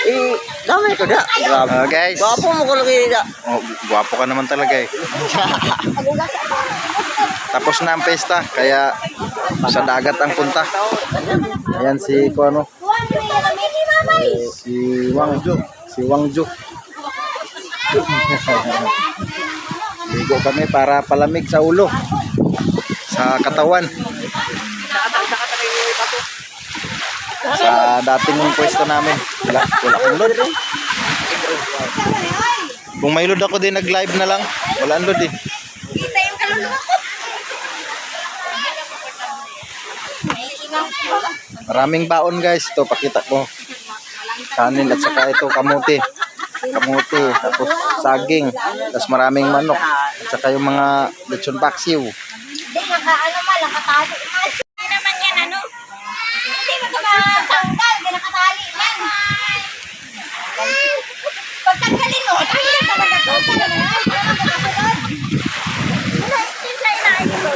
Eh, damay ko da. Guys. Gwapo mo ko lagi da. Oh, guwapo ka naman talaga eh. Tapos na ang pesta, kaya sa dagat ang punta. Ayan si Kuano. Si Wangju. Si Wangju. Ligo kami para palamig sa ulo. Sa katawan. Sa dating yung pwesto namin. Wala akong load. Kung may load ako din, nag-live na lang. Wala ang load eh. Kita yung kaluluwa ko. Maraming baon guys. Ito, pakita ko. Kanin at saka ito, kamuti. Kamuti, tapos saging. Tapos maraming manok. At saka yung mga lechon paksiw. Hindi, ano man, nakatali man. Hindi naman yan, ano? Hindi mo ito matanggal, hindi nakatali man. Pagtanggalin mo, tanggalin talaga ito. Sana naman, para magkakasunod. Wala, istinlay na ito.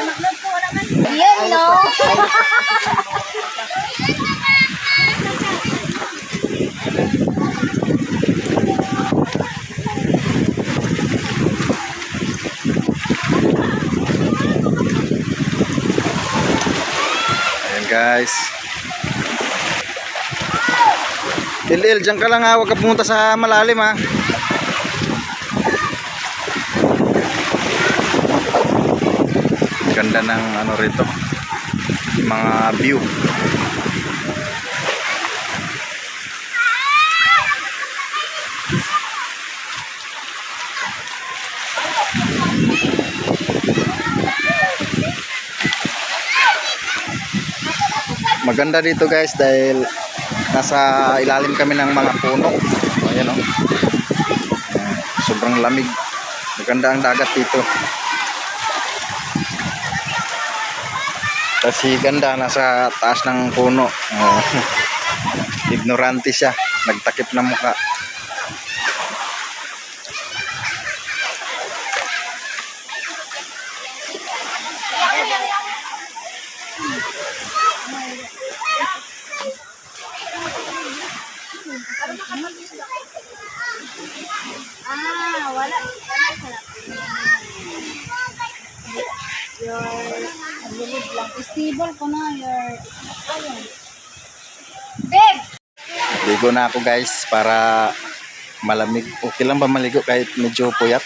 Mag-load po naman. Yun, no? Guys, Il, dyan ka lang ha, huwag ka pumunta sa malalim ha. Ganda ng ano rito, mga view. Maganda dito guys dahil nasa ilalim kami ng mga puno. Ayan o. Sobrang lamig. Maganda ang dagat dito. Kasi ganda nasa taas ng puno. Ignorante siya. Nagtakip na mukha. Wala. Stable ko na Beb! Ligo na ako guys para malamig. Okay lang ba maligo kahit medyo puyat?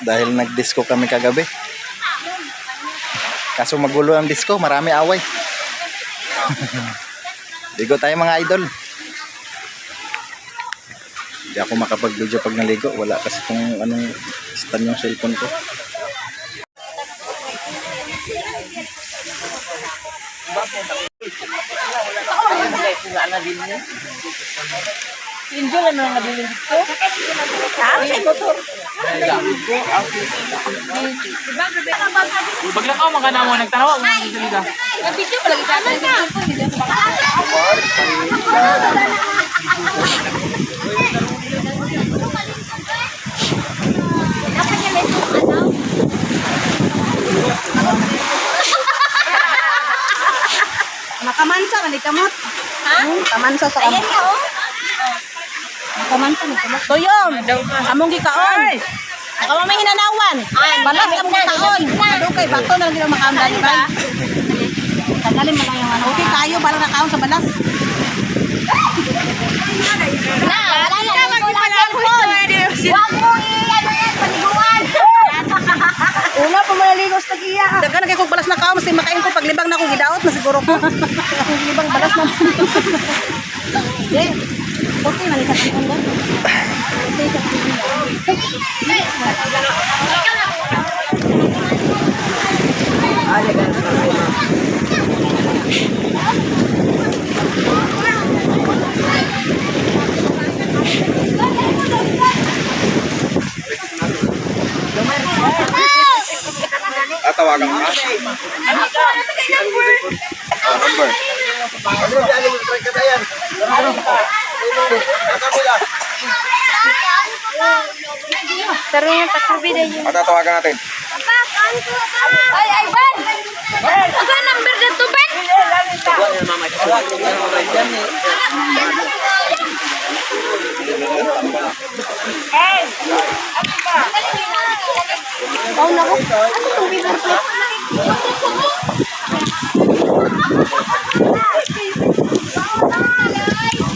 Dahil nag-disco kami kagabi. Kaso magulo ang disco, marami away. Ligo tayo mga idol. Hindi ako makapag-video pag naligo. Wala kasi kung anong stand yung cellphone ko. Injo lang na nabilin dito. Sa motor. Paglakaw mga namo nagtanaw mo dito nila. Video pa lagi sa akin. Makamansa man ikamot. Ha? Kamansa sa Ayan kamot. ka, oh. Makamansa man ikamot. Tuyom. Among gikaon. Kamu may hinanawan. Balas among gikaon. Ado kay bato na lang gid makaamdan ba? Tanggalin mo lang yung ano. Okay kayo para nakaon sa balas. Na, wala na. Wala na cellphone. Huwag mo i-ano yan, paniguan. Una pa malaligo sa tagiya. Daghan na kay kog balas na kaon mas makain ko paglibang na ko gidaot na siguro ko. Akong libang balas na. Okay man isa kung doon. Tawagan ka? Number. Pero yung pagkabida yun. Tatawagan natin. Ay, Ivan! Ang number dito, Ben? Oh, naku. Ano tubig na ito?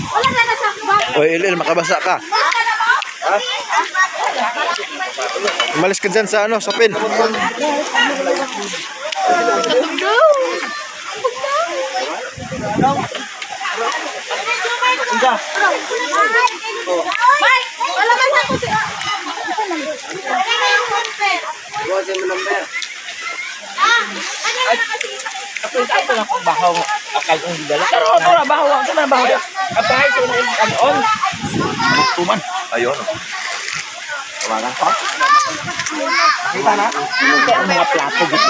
Wala na nasakbak. Oy, Ilil, makabasa ka. Umalis ka dyan sa ano, sa pin. Bay, wala man sa kusi. Bahaw akal kong gidala. Pero ito bahaw sa man bahaw. Apay sa unang kanon. Tuman. Ayun. Tawagan ko. Kita na. Ang mga plato dito.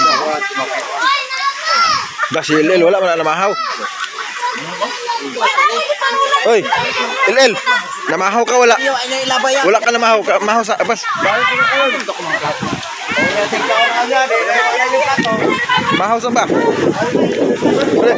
Ba si Ilil, wala man na namahaw. Oy, Ilil, namahaw ka wala? Wala ka namahaw, mahaw sa abas. Mahaw sa ba? Uli.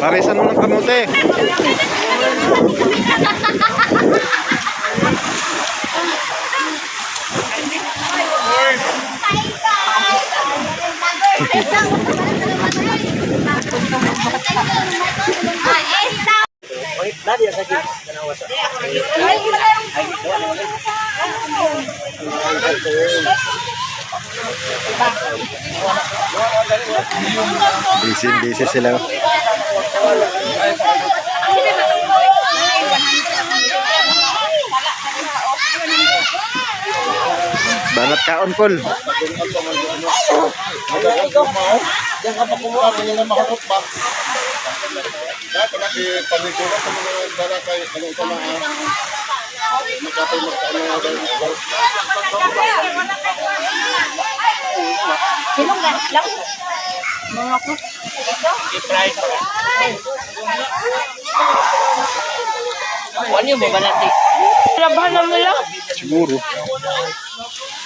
Parisan mo ng kamote. Busy sila. Banat kaon pol. Sinong lang? Mga ko. I-fry pa. Ano yung babalati? Labahan na nila. Siguro.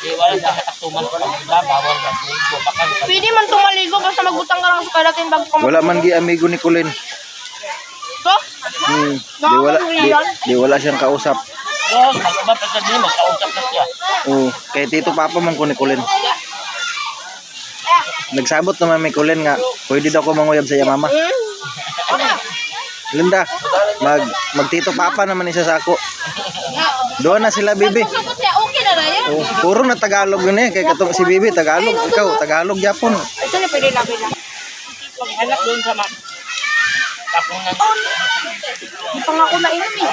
Wala sa kataktuman ko lang nila. Bawal na maligo. Pwede man tumaligo basta magbutang ka lang sa kalatin bago ka Wala man gi amigo ni Colin. So, Di wala siyang kausap. Yes, mag-iba pa sa din. Magkausap na siya. Oh, kay Tito Papa man ko ni Colin. Nagsabot naman may Colin nga, pwede daw ko manguyab sa iya mama. Linda, mag Tito Papa naman isa sa ako. Doon na sila, Bibi. sagot niya, okay na na yan. Oh, puro na Tagalog yun eh. Kay katong si Bibi, Tagalog. Ikaw, Tagalog, Japon. Ito na pwede lang. Anak doon sa mat. Tapos na. Di pa nga ako nainom eh.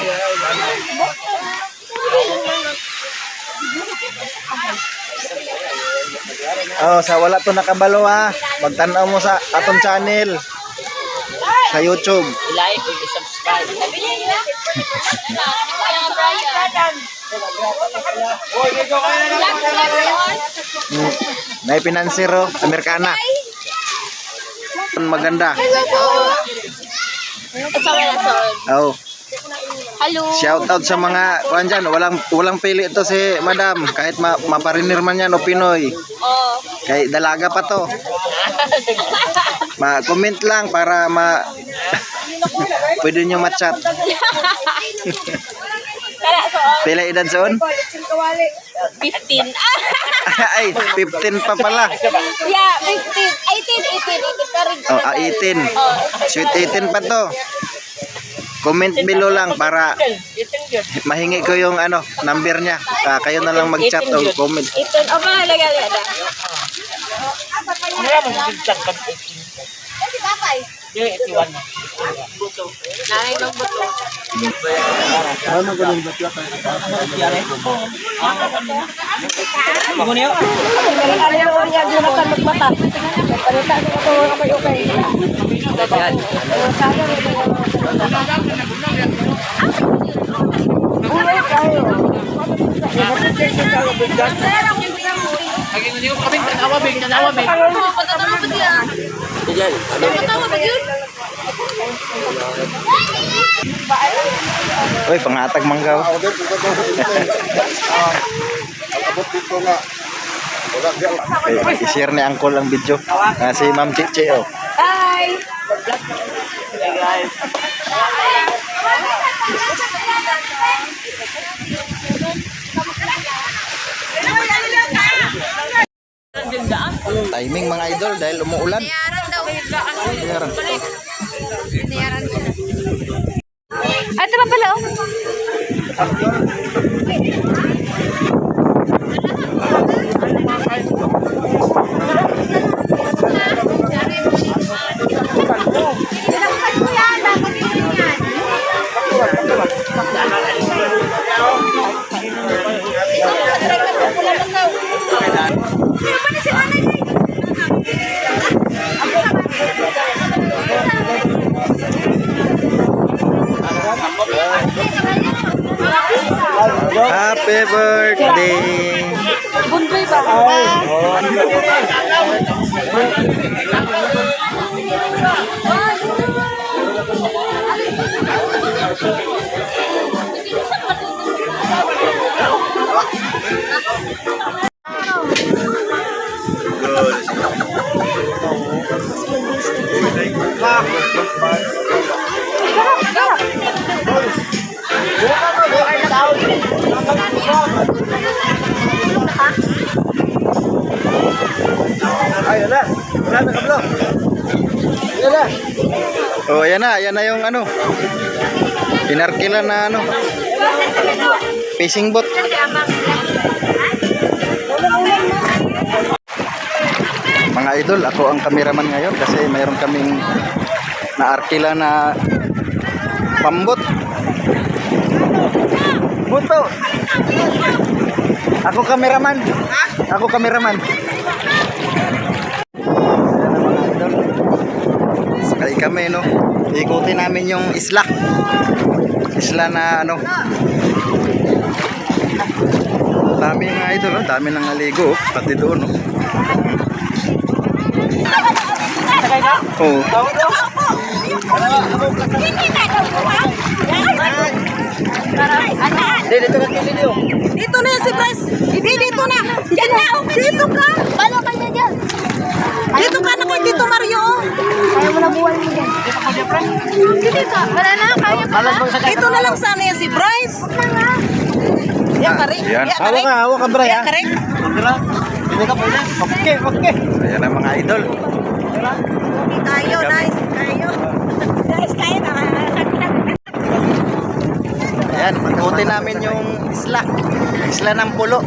Oh, sa wala to nakabalo ha. Magtanaw mo sa atong channel. Sa YouTube. I-like or i-subscribe. May financiero, Amerikana. Maganda. Oh. Hello. Shout out sa mga kuan dyan. Walang pili ito si Madam. Kahit maparinir man yan o Pinoy. Oh. Kay dalaga pa to. Ma-comment lang para pwede nyo ma-chat. Pila edad soon? 15. Ay, 15 pa pala. Yeah, 15. 18 pa rin. Oh, 18. Sweet 18 pa to. Comment below lang para mahingi ko yung number niya. Kayo na lang mag-chat o comment. 18. O, mahalaga na. Wala mo mag-chat pag 18. Kasi tatay. Yung 81 na. Nanay ng buto. Ako niyo? Lagi na niyo kami tanawa, big tanawa, big. Patatawa ba siya? Uy, pangatag manggaw. I-share ni Uncle ang video. Si Ma'am Chiche, oh. Bye! Timing mga idol dahil umuulan. Bayaran daw. Bayaran. Bayaran ko na. Ito pa pala oh. Tinakpan ko yan. Dapat yun yan. Happy birthday. Bundoy ba? Oh, ayan na yung ano. Pinarkila na ano. Fishing boat. Mga idol, ako ang cameraman ngayon kasi mayroon kaming naarkila na pambot. Buto. Ako cameraman. Ako cameraman. Sakay kami, no. Ikutin namin yung isla. Isla na ano. Dami mga idol, no? Dami nang naligo, oh. Pati doon, no. Oo. Dito na yan si Bryce. Dito na. Diyan na. Dito ka. Paano ka niya dyan? Dito ka na kay Tito Mario. Ayaw mo na buwan mo dyan. Dito ka. Wala na. Kaya pa na. Dito na lang sana yan si Bryce. Yan ka rin. Yan. Hawak ka, Bryce. Yan ka rin. Okay. Ayan ang mga idol. Tayo, nice. Tayo. Nice, tayo na. Ayan, ikutin namin yung isla. Isla ng Pulo.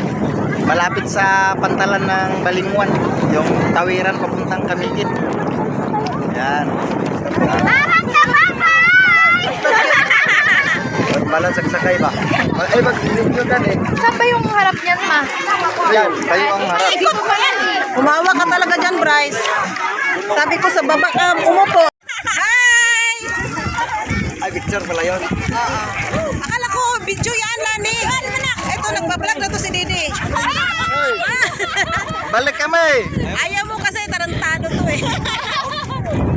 Malapit sa pantalan ng Balingwan. Yung tawiran papuntang Kamigin. Ayan. Parang sababay! Malang sagsakay ba? Ay, mag-video ka eh. Saan ba yung harap niyan, ma? Ayan, kayo ang harap. Ikot ko yan. Umawa ka talaga dyan, Bryce. Sabi ko sa baba ka, umupo. Hi! Ay, picture pala yun. Akala ko, video yan, Lani. Eto, nagbablog na to si Didi. Balik kami! Ayaw mo kasi, tarantado to eh.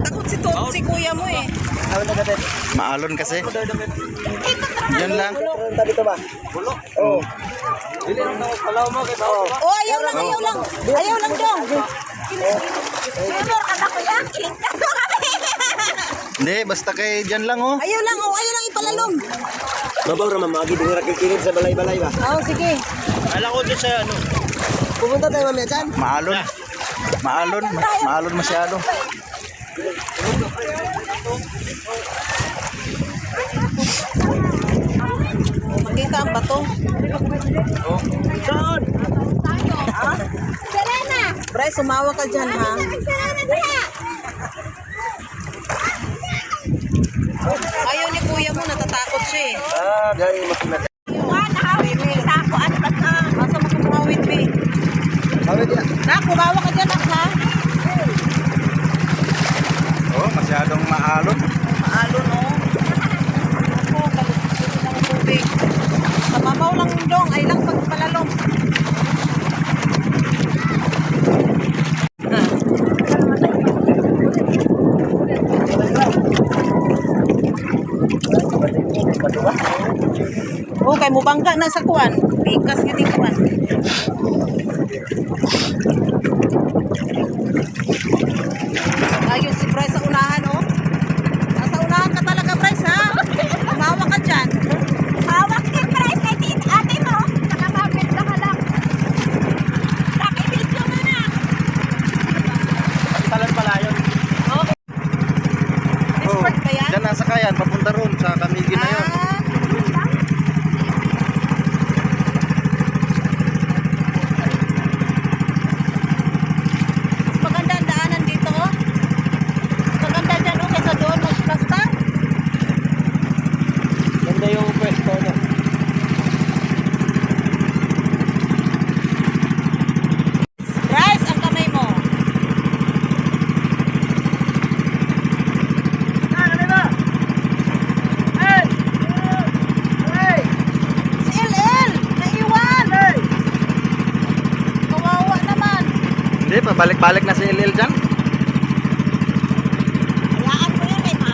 Takot si kuya mo eh. Maalon kasi. Yun lang. Oh, ayaw lang. Ayaw lang dong. Sino ka na kuya? Hindi, basta kay dyan lang oh. Ayaw lang ipalalong. Babaw ra mamagi dingira kikinig sa balay-balay ba? Oo, sige. Alam ko doon sa ano. Pupunta tayo mamaya dyan. Maalon masyado. Makita ang bato. Selena! Bryce, sumawa ka dyan ha. Selena diha! Ayaw ni kuya mo, natatakot siya eh. Dahil makinag. Nakawit mo sa ako, ano ba ka? Masa mo kumawit mo eh. Kawit yan. Nak, kumawa ka dyan nak ha. Oh, masyadong maalon. Maalo no. Ako, kalutin ng tubig. Sa mabaw lang dong, ay lang pagpalalong. kay mo bangga na sa kuan. Pikas gyud yung kuan. Ayun si Bryce sa unahan oh. Nasa unahan ka talaga Bryce ha. Umawa ka dyan. Hawak din, Bryce, kay ate mo. Nakakapit na ka lang. Nakibidyo mo na. Talan pala yun. Expert ba yan? Diyan nasa kayan, papunta ron sa Kamigi na yun. Maganda ang daanan dito oh. Maganda dyan oh kaysa doon mag-plasta. Ganda yung pwesto niya. Bryce, ang kamay mo. Si LL, naiwan. Kawawa naman. Hindi, pabalik-balik na si LL dyan. Hayaan mo yun eh, ma.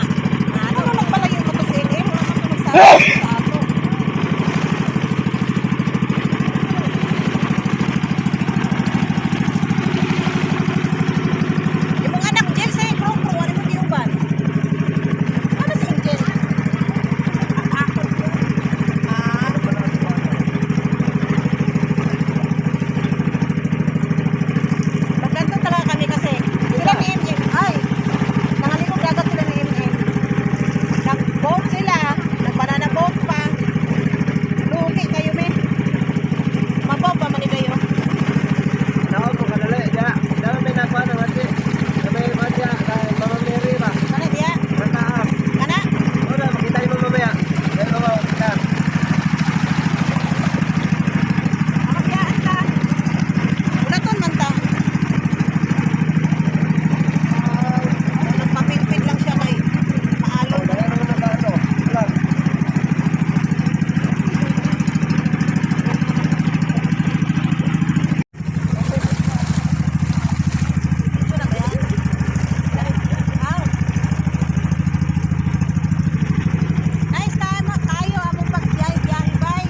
Ano naman pala yung mo to si LL? Wala naman ito magsabi sa ato. Yung mga anak, Jel, sa'yo, krong-krong, ano mo tiyuban? Ano si Angel? Ako po. Maganda talaga kami kasi sila ni MM, ay, nangalingog dagat sila ni MM. Nag-boat sila, nag-banana boat pa. Lugi kayo, me. Mabaw pa man kayo. Nako ko kanala ya. Dala may nakuha na mati. Sabay mati dahil Mama Mary ba. Kana diya? Mataam. Kana? Ora makita mo mamaya. Pero kita. Makapiyaan ka. Ulaton man ta. Nagpapilpil lang siya kay paalon. Dala naman na ano. Lang. Ito na ba yan? Wow. Nice tayo among pagbiyahe-biyahe bay.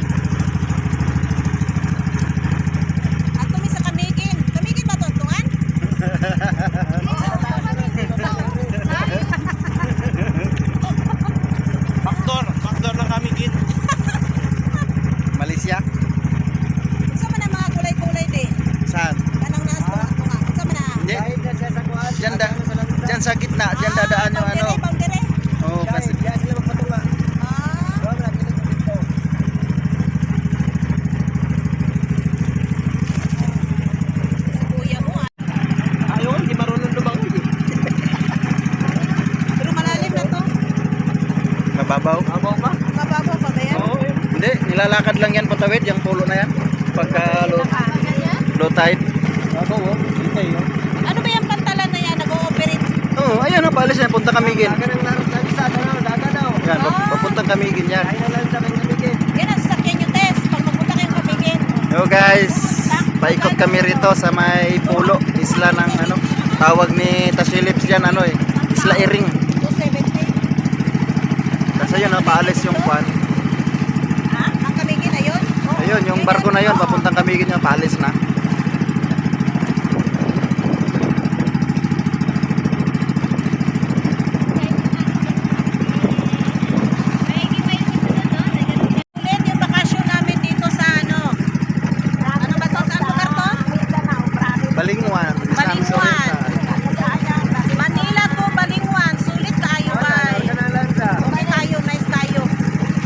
Ato mi sa Kamigin. Kamigin ba to, tungan? Backdoor ng Kamigin. Malaysia. Unsa man ang mga kulay-kulay di? Saan? Kanang nas tunga. Unsa man ang? Hindi. Dahil na siya sa kuwan. Dyan sa gitna, dyan dadaan yung ano. Boundary. Oo, kasi Diyan sila magpatunga. Ah, Wala na kita dito. si kuya mo ah. Ayaw, hindi marunong lumangoy. Pero malalim na to. mababaw. Abaw ba? Mababaw pa ba yan? Oo. Hindi, nilalakad lang yan patawid, yung pulo na yan. Pagka low tide. Abaw, oh. Hintay, oh. Ano ba yung pantalan na yan? Nag-ooperate? Oo, ayun na, paalis na, punta Kamigin. Dagan ang laro sa isa. Dagan daw. Yan, papuntang Kamigin yan. Ay na lang sa kanya bigay. Yan ang sasakyan nyo, Tess. Pag magpunta kayong Kamigin. Yo guys, paikot kami rito sa may pulo, isla ng ano, tawag ni Tashilips yan, ano eh, Isla Iring. 270. Kasi yun, paalis yung kwan. Ha? Ang Kamigin na yun? Ayun, yung barko na yun, papuntang Kamigin yun, paalis na. Ulit yung bakasyon namin dito sa ano? Ano ba to? Saan lugar to? Balingwan, isang Balingwan. sorita. Manila to, Balingwan. Sulit tayo, bay. Dagan ang lang sa. Okay tayo, nice tayo.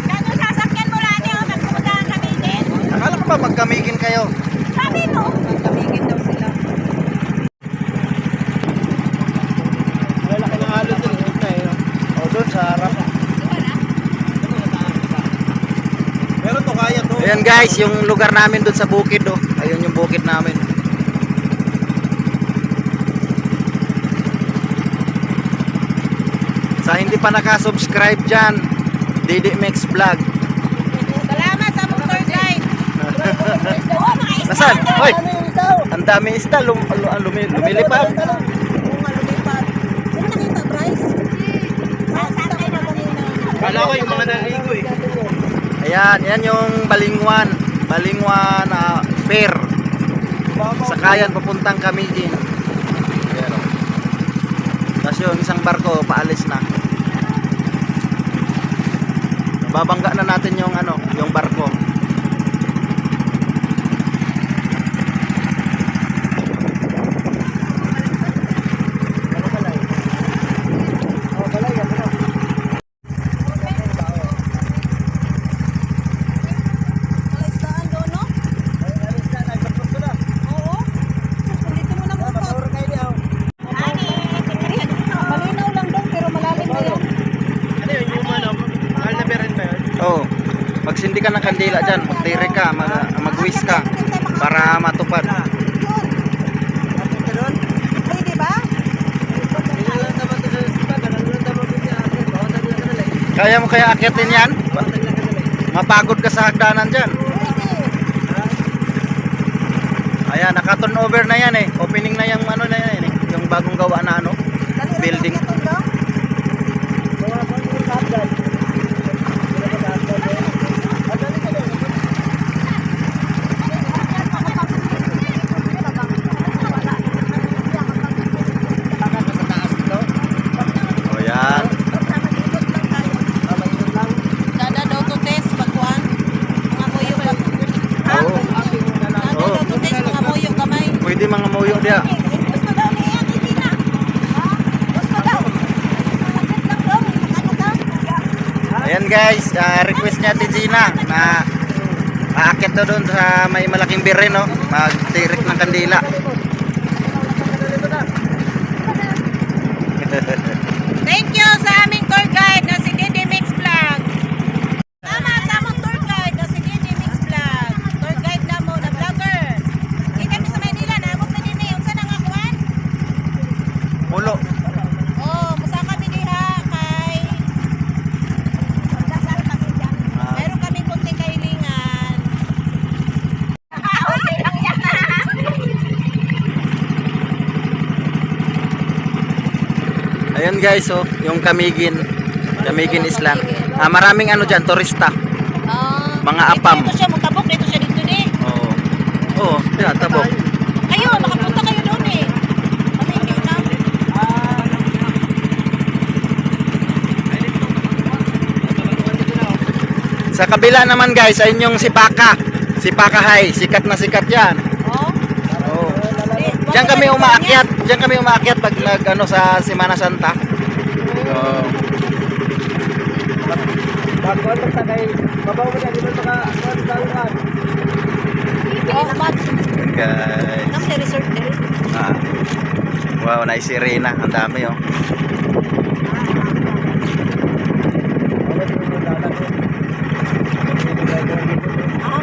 Kano sasakyan mo lang niyo, magpunta ang Kamigin. Akala ko ba magkamigin kayo? Sabi mo, Ang Kamigin daw sila. Malaki ng alon dun. Huwag na, eh. O doon sa harap. Pero to kaya to. Ayan guys, yung lugar namin doon sa bukid, oh. Ayun yung bukid namin. Sa hindi pa nakasubscribe dyan, Didi Mix Vlog. Salamat sa mong tour guide. Nasaan? Hoy! Ang dami isda, lumilipad. Oo nga, lumipad. Sino nakita, Bryce? sasakay na kanina. Kala ko yung mga naligo, eh. Ayan, yan yung Balingwan. Balingwan Pier. Sakayan papuntang Camiguin. Ayan o. Tapos yung isang barko paalis na. Babangga na natin yung ano, yung barko. Isdaan doon, no? Oo. Dito mo na bukas. Malinaw lang doon, pero malalim na yan. Ano yun, yung ano, mahal na meron ba yun? Oh, magsindi ka ng kandila dyan, magtiri ka, magwis ka para matupad. Kapit ka doon? Pwede ba? Hindi lang naman ito sa sipa, ganun lang naman ito niya akin. Bawatan lang ka nalang. Kaya mo kaya akyatin yan? Bawatan lang ka nalang. Mapagod ka sa hagdanan dyan. Ayan, naka-turnover na yan eh. Opening na yung ano na yan eh. Yung bagong gawa na ano, building. Mga pang kapdan. Sila ba kapdan eh? At ano ka doon? Bakit sa taas ito? O yan. Maikot lang. Dada daw to test, pagkuhan. Mga muyo lang. Oo. Dada daw to test, mga muyo kamay. Pwede mga muyong dia. Gusto daw niya, hindi na. Ha? Gusto daw. Malapit lang daw. Ano daw? Ayan guys, request niya ti Gina na aakit daw doon sa may malaking birin no. Magtirik ng kandila. Thank you sa aming tour guide na si Didi Mix Vlog. Tama sa among tour guide na si Didi Mix Vlog. Tour guide na mo na vlogger. Kita mi sa Manila na abot na din eh. Unsa na nga kuan? Pulo. Oh, musa kami diha kay meron kaming kunting kahilingan. Okay lang yan. Ayan guys, oh, yung Camiguin. Camiguin Island. Maraming ano dyan, turista. Mga apam. Dito siya, magtabok. Dito siya dito eh. Oo. Oo, yeah, tabok. Kayo, makapunta kayo doon eh. Patingin na. Sa kabila naman guys, ayun yung Sipaka. Sipaka High, sikat na sikat yan. Oh. Oo. Diyan kami umaakyat. Diyan kami umaakyat pag nag ano sa Semana Santa. Oo. Baguan mo sa kay, babaw mo na, di ba maka-baguan? Oh, mat. Guys. Nang sa resort eh. Wow, nice sirena. Ang dami oh.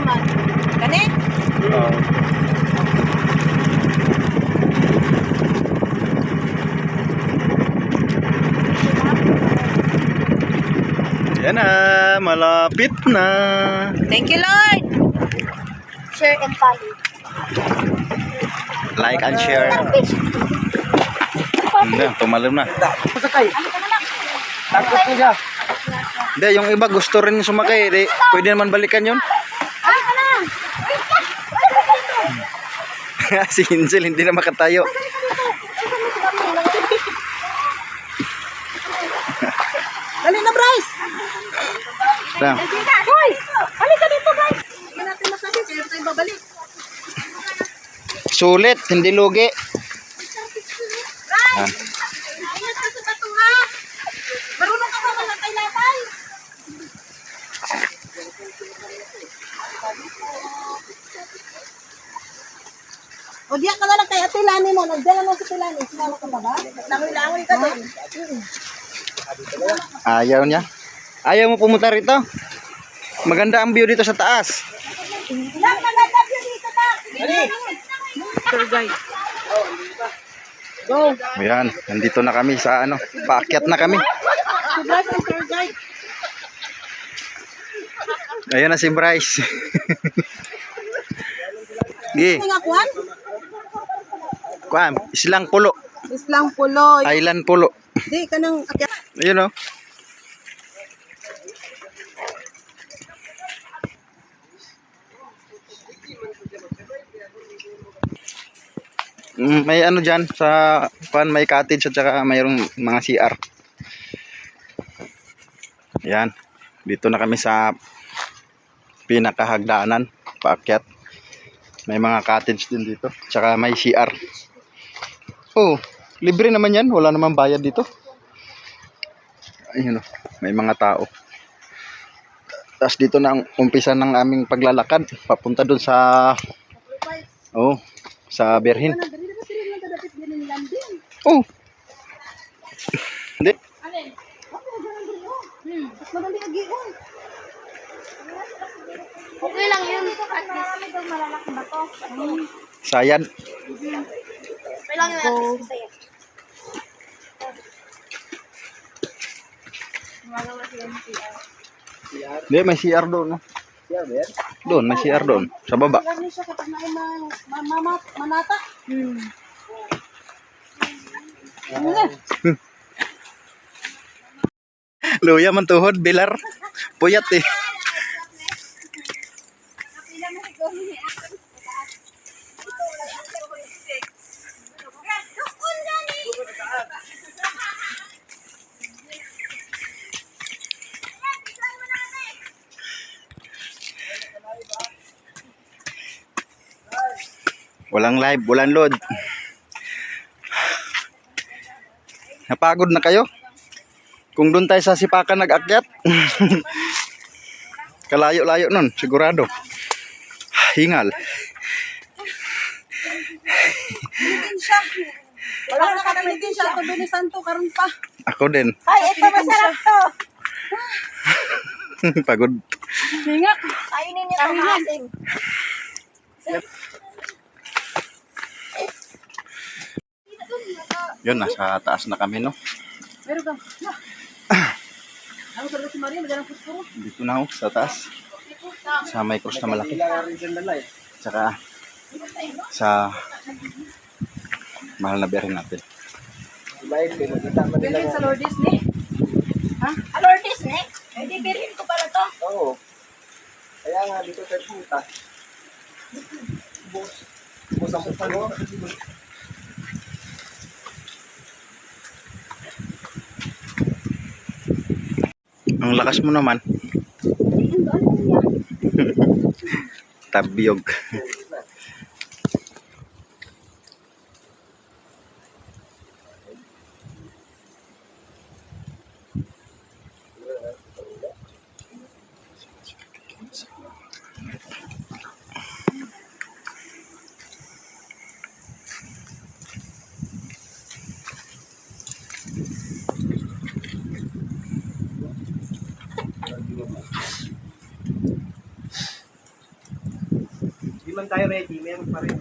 Mat. Kani? Oo. Yan na, malapit na. Thank you, Lord. Share and follow. Like and share. Hindi, tumalim na. Pasakay. Takot ko siya. Hindi, yung iba gusto rin sumakay. Di, pwede naman balikan yun. Ay, ka na! Si Hinzel hindi na makatayo. Dali na, Bryce. Lang. Hoy! Halika dito, Bryce. Hindi natin masabi. Kaya tayo babalik. Sulit, hindi lugi. Bryce! Ingat ka sa bato, ha? Marunong ka ba malantay-latay? O diyan ka na lang kay Ate Lani mo. Nagdala mo si Ate Lani. Sinama ka ba ba? Langoy-langoy ka doon. Ayaw niya. Ayaw mo pumunta rito. Maganda ang view dito sa taas. Lang, maganda yun dito na. Tour guide. Ayan, nandito na kami sa ano. Paakyat na kami. Si Bryce ang tour guide. Ayan na si Bryce. Gi, Ano nga kuhan? kuan, Islang Pulo. Islang Pulo. Island Pulo. Di ka nang akyat. Ayun oh. May ano dyan sa may cottage at saka mayroong mga CR. Yan. Dito na kami sa pinakahagdanan paakyat. May mga cottage din dito. Tsaka may CR. Oh, libre naman yan. Wala naman bayad dito. Ayun, may mga tao. Tapos dito na ang umpisa ng aming paglalakad. Papunta dun sa sa Berhin. Oh. Hindi. Okay lang yun. At least malalaki ba to? Sayad. Okay lang yun at least sa'yo. Hindi, may CR doon. No? Doon, may CR doon. Sa baba. Manata. Luya man tuhod, bilar. Puyat eh. Walang live, walang load. Napagod na kayo? Kung doon tayo sa Sipakan nag-akyat. Kalayo-layo nun, sigurado. Hingal. Wala na katamitin siya. Ito Bini Santo, karon pa. Ako din. Ay, ito masarap to. Pagod. Singak. Kainin niyo ito maasim. Yun, nasa taas na kami, no? Meron ka. Ano talaga si Maria? Magalang puspuro. Dito na ako, sa taas. Sa may cross na malaki. Tsaka sa mahal na Berhin natin. Galing sa Lourdes ni. Alortis, ne? Eh, di bilhin ko pala to. Oo. Kaya nga dito sa puta. Bus ang puta. Ang lakas mo naman. Tabiyog. Hindi man tayo ready, meron pa rin.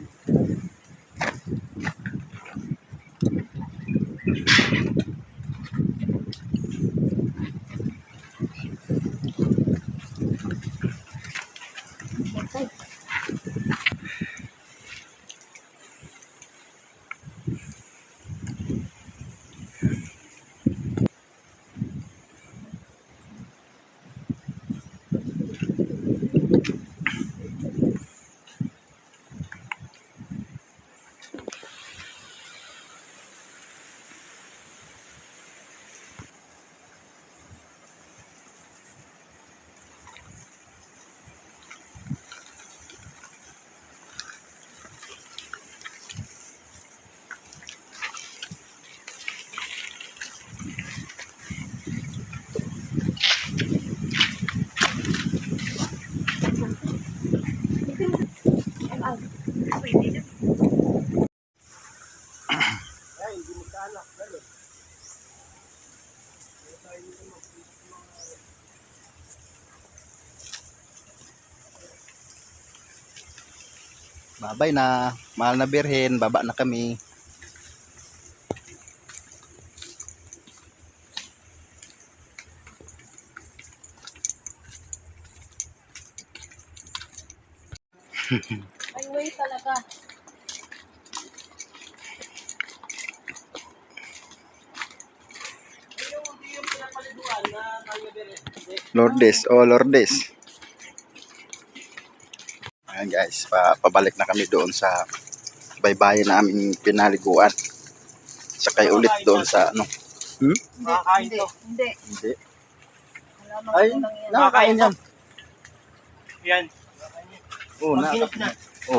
Babay na. Mahal na Berhin. Baba na kami. Ay, way talaga. Lourdes. Oh, Lourdes. Ayan guys. Pabalik na kami doon sa baybayin na aming pinaliguan. Sakay ulit doon sa ano. Nakakain to. Hindi. Hindi. Ay, nakakain yan. Yan. Oo, Pag-hinog na.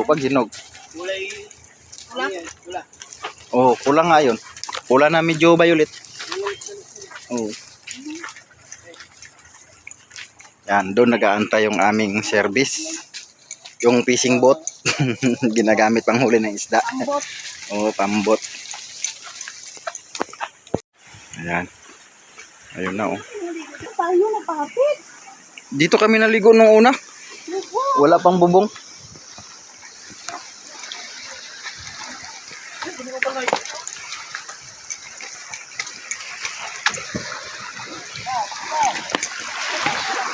pag hinog. Kulay. Wala. Oh, kulang nga yun. Pula na medyo violet. Oh. Yan, doon nag-aantay yung aming service. Yung fishing boat. Ginagamit pang huli ng isda. Ambot. Oo, pambot. Ayan. Ayun na, oh. Tayo na papit. Dito kami naligo nung una. Wala pang bubong.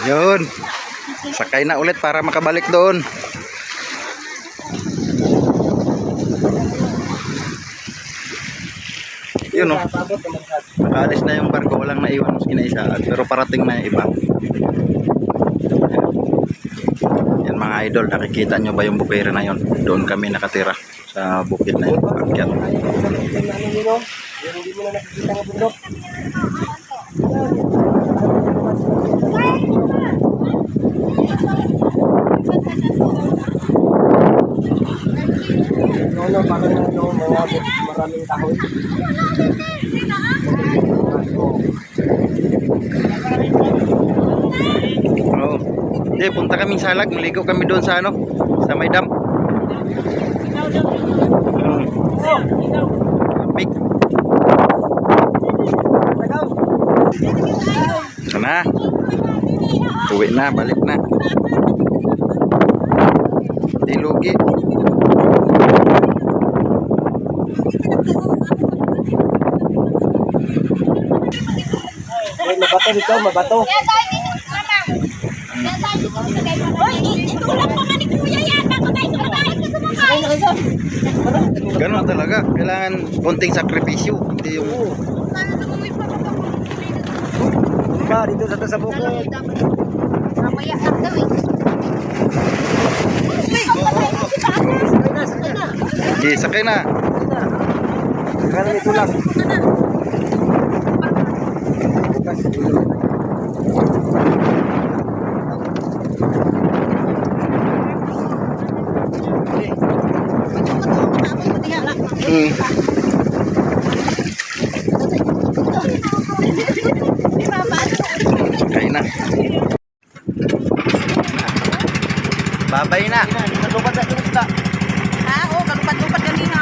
Yun. Sakay na ulit para makabalik doon. Yun, oh. Nakaalis na yung barko, walang naiwan maski na isa, pero parating na yung iba. Yan mga idol, nakikita nyo ba yung bukere na yun? Doon kami nakatira sa bukid na yun. Akyat. Hindi mo na nakikita ng bundok. Ano, parang ano, mga maraming kahoy. Oo. Hindi, punta kaming Salag, maligo kami doon sa ano, sa may dam. Big. Sana. Uwi na, balik na. Di lugi. Ay, mabato dito, mabato. Kaya tayo dito, mama. Kaya tayo dito, sagay pa. Hoy, itulak pa nga ni Kuya yan. Bago tayo sumakay ka sumakay. Ganon talaga. Kailangan konting sakripisyo. Hindi yung... Sana tumumoy pa ka. Ba, dito sa bukod. Mamaya lang daw eh. Sakay na. Sige, sakay na. Kaya ito lang. Hmm. Sakay na. Babay na. Naglupat sa isda. Ha, oh, kalupad-lupad kanina.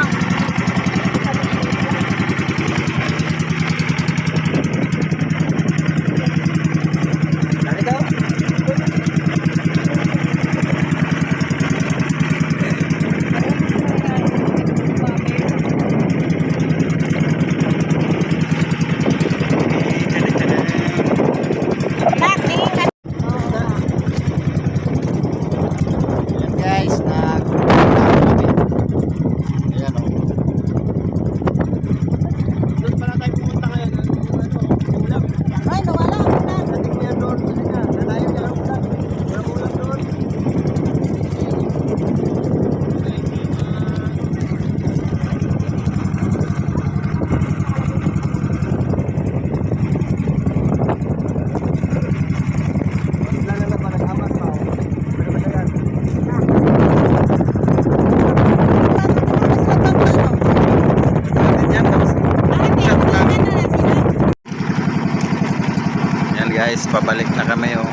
Ano daw? Guys, ayan o. Doon pala tayo pumunta ngayon. Ulam. Ay, nawala. Dating niya doon. Nalayo niya ang ulam. Walang ulam doon. Wala na pa nag-amas pa. Pero masayang. Yan, tapos shot lang. Yan guys, pabalik na kami oh.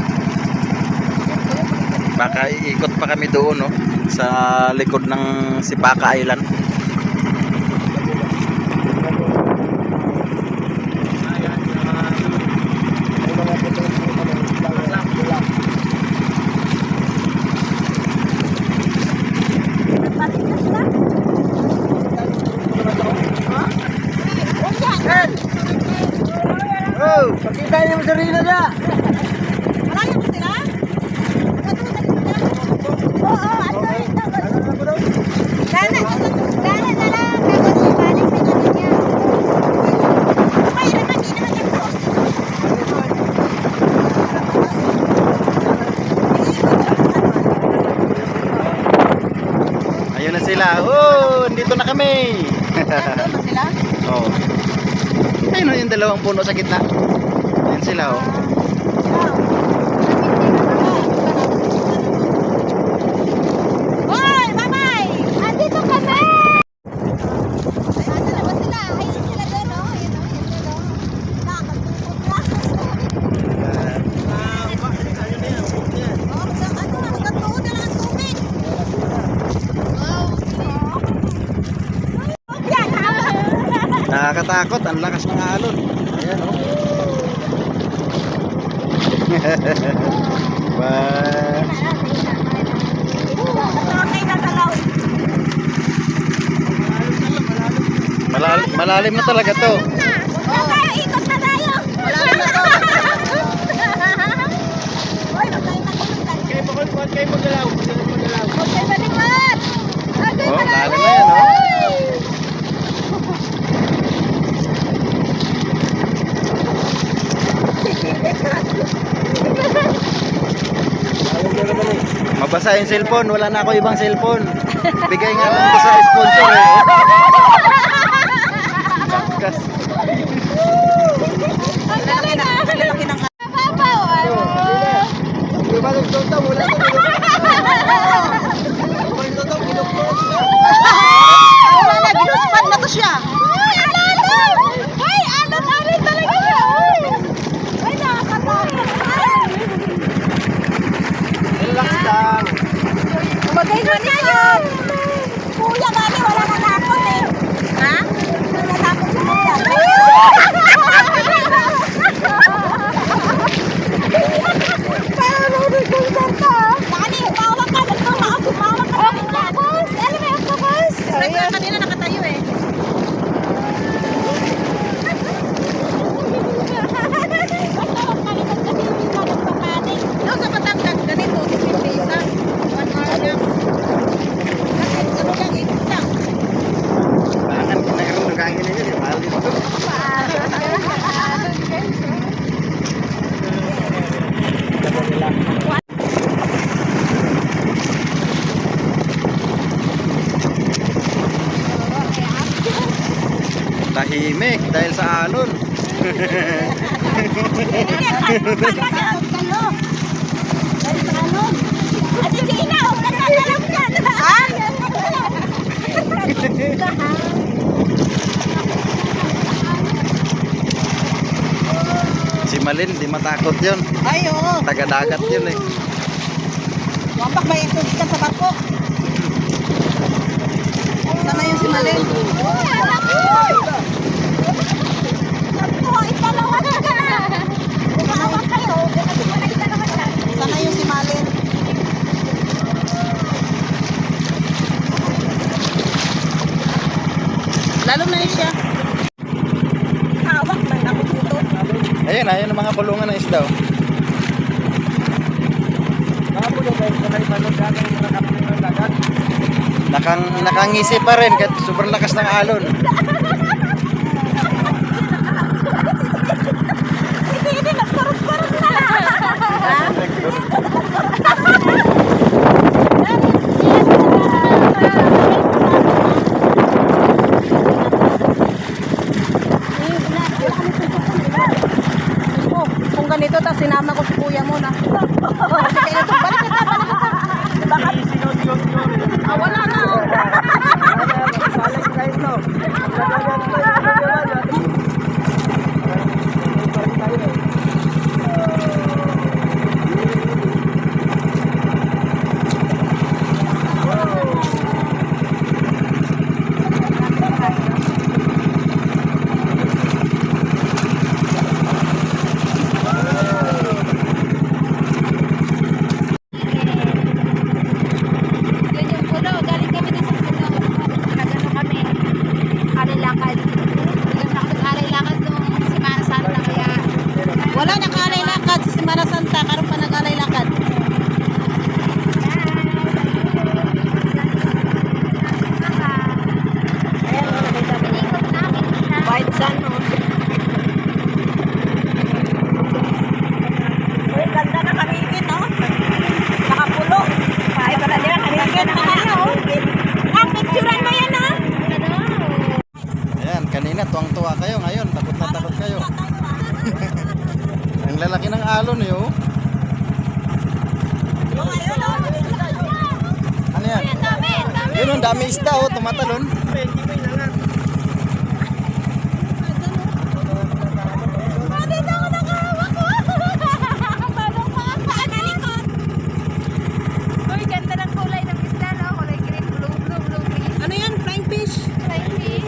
Baka iikot pa kami doon oh, sa likod ng Sipaka Island. Oh, pakita niyo ang sarili niya. Malayo ba sila? Oo, ano ito? Gana na lang. Tapos ibalik na namin niya. Ay, naman, di naman ito. Ayun na sila. Oh! Ayun, dito na kami. Doon na sila. Oh. Ayun yung dalawang puno sa gitna. Ayun sila oh. Hoy, mamay! Andito kami! Asa na ba sila? Ayun sila doon, oh. Ayun, oh. Ayun doon, oh. Nakakatupot lang. Oh, magkatuon na lang ang tubig. Wow. Yan, Nakakatakot, ang lakas ng alon. Ayan oh. Wow. Malalim na talaga to. Ikot na tayo. Malalim na to. Hoy, magkain. Kayo magalaw. Huwag kayo malikot. Oh, lalim na yan oh. Mabasa yung cellphone, wala na ako ibang cellphone. Bigay nga lang ko sa sponsor eh. Bakas. Lalaki na. Lalaki ng Babaw, ano? Lumalang doon daw, wala ko. wala na. Ginuspad na to siya. Uy, alon! Uy, alon talaga siya. Uy, nakakatakot. Relax lang. Bagay mo niya. Kuya, gani, wala na takot eh. Ha? Wala takot sa kuya. Pero nagkulsan ka. Gani, umawak ka. Umawak ka. Octopus. Alam mo yung octopus? Kanina nakatayo eh. Doon sa Batangas, ganito, 50 isa. 1 hour lang. Kasi ano lang, ikot lang. Bakit kinakirundugangin na yun, mahal dito. Tahimik dahil sa alon. Si Malin, di matakot yun. Ay, oo. Taga-dagat yun eh. Wampak ba yung tubig ka sa barko? Sana yung si Malin. Sana yung si Malin. Lalo na siya. Hawak ba ako dito? Ayun, ayun ang mga bulungan ng isda. Oh. Nakangisi pa rin kahit sobrang lakas ng alon. Kung ganito, tapos sinama ko si kuya mo na. Sige, ito, balik ka. Baka, wala na. Balik kayo to. Ano yan? Yun ang dami isda oh, tumatalon. Uy, ganda ng kulay ng isda, no? Kulay green, blue, blue, blue, green. Ano yan? Flying fish? Flying fish.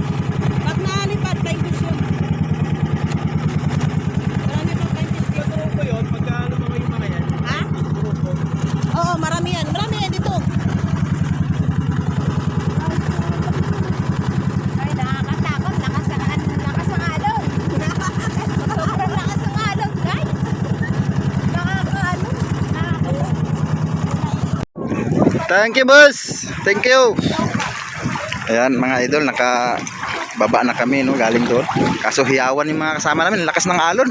Pag naalipad, flying fish yun. Marami pang flying fish dito. Ha? Oo, marami yan. Marami yan dito. Ay, nakakatakot. Lakas ang alon. Sobrang lakas ang alon, guys. Nakakaano. Thank you, boss. Thank you. Ayan, mga idol, nakababa na kami, no, galing doon. Kaso hiyawan yung mga kasama namin, lakas ng alon.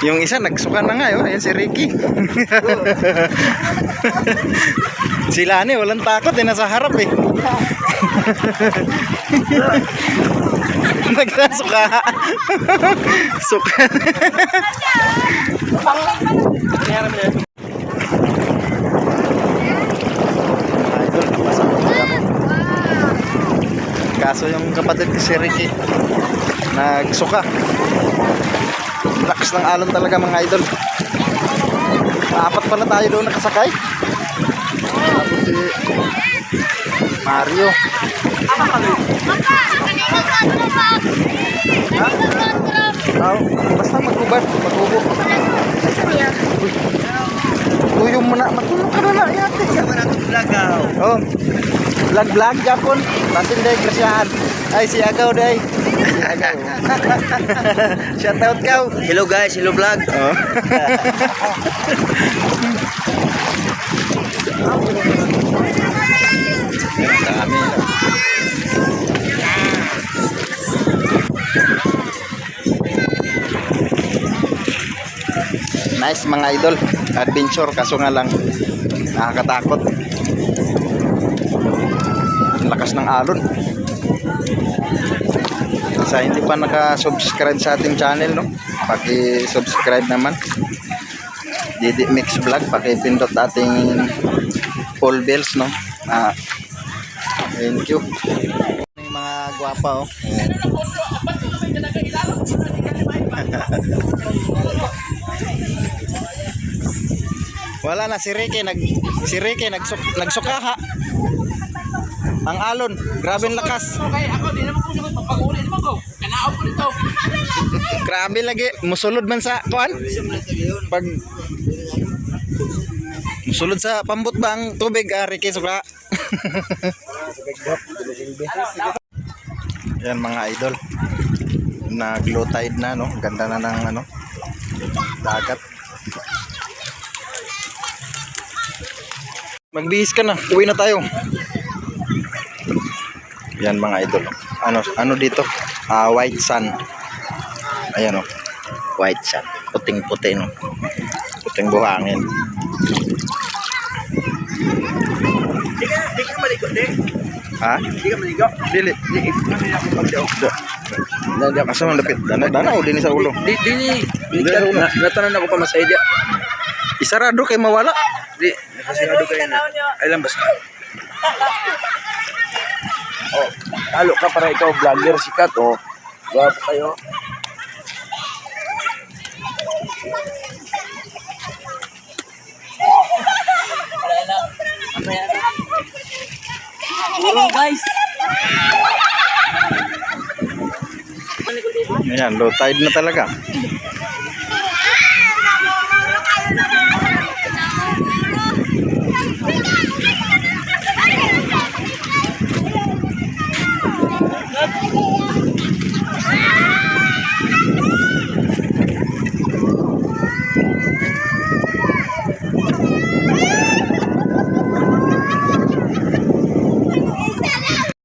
Yung isa, nagsuka na nga, yun. Ayan si Ricky. Sila ni, walang takot, eh, nasa harap, eh. Nagsasuka. Suka. Idol, napasok ko kami. Kaso yung kapatid ko si Ricky nagsuka. Lakas ng alon talaga mga idol. Apat pala tayo doon nakasakay. Tapos si Mario. Oh, basta mag-ubad, mag-ubo. Tuyong mo na, matulog ka na na yate. Oh, vlog Japon. Batin day, grasyahan. Ay, si Agaw day. Si Agaw. Shout out kaw. Hello guys, hello vlog. Oh. Dami. Nice mga idol. Adventure kaso nga lang nakakatakot. Ang lakas ng alon. Sa hindi pa naka-subscribe sa ating channel, no? Paki-subscribe naman. Didi Mix Vlog, paki-pindot ating all bells, no? Thank you. Yung mga gwapa, oh. Wala na si Ricky nagsuka ha. Ang alon, grabe ang lakas. Okay, ako di naman ko sagot pag-uli naman ko. Kanaop ko nito. Grabe lagi, musulod man sa kuan. Pag musulod sa pambot ba ang tubig, Ricky suka. Yan mga idol. Nag-low tide na, no? Ganda na ng ano, dagat. Magbihis ka na, uwi na tayo. Yan mga idol. Ano dito? White sand. Ayan o. White sand. Puting-puti, no? Puting buhangin. Di ka maligo, di? Ha? Di ka maligo? Dili. Dada kasi malapit. Dana o din sa ulo. Di natanan ako pa masaya di. Isarado kay mawala. Di, nakasirado kayo na. Ay lang basta. Oh, talo ka para ikaw vlogger sikat, oh. Gwapo kayo. Guys. Ayan, low tide na talaga.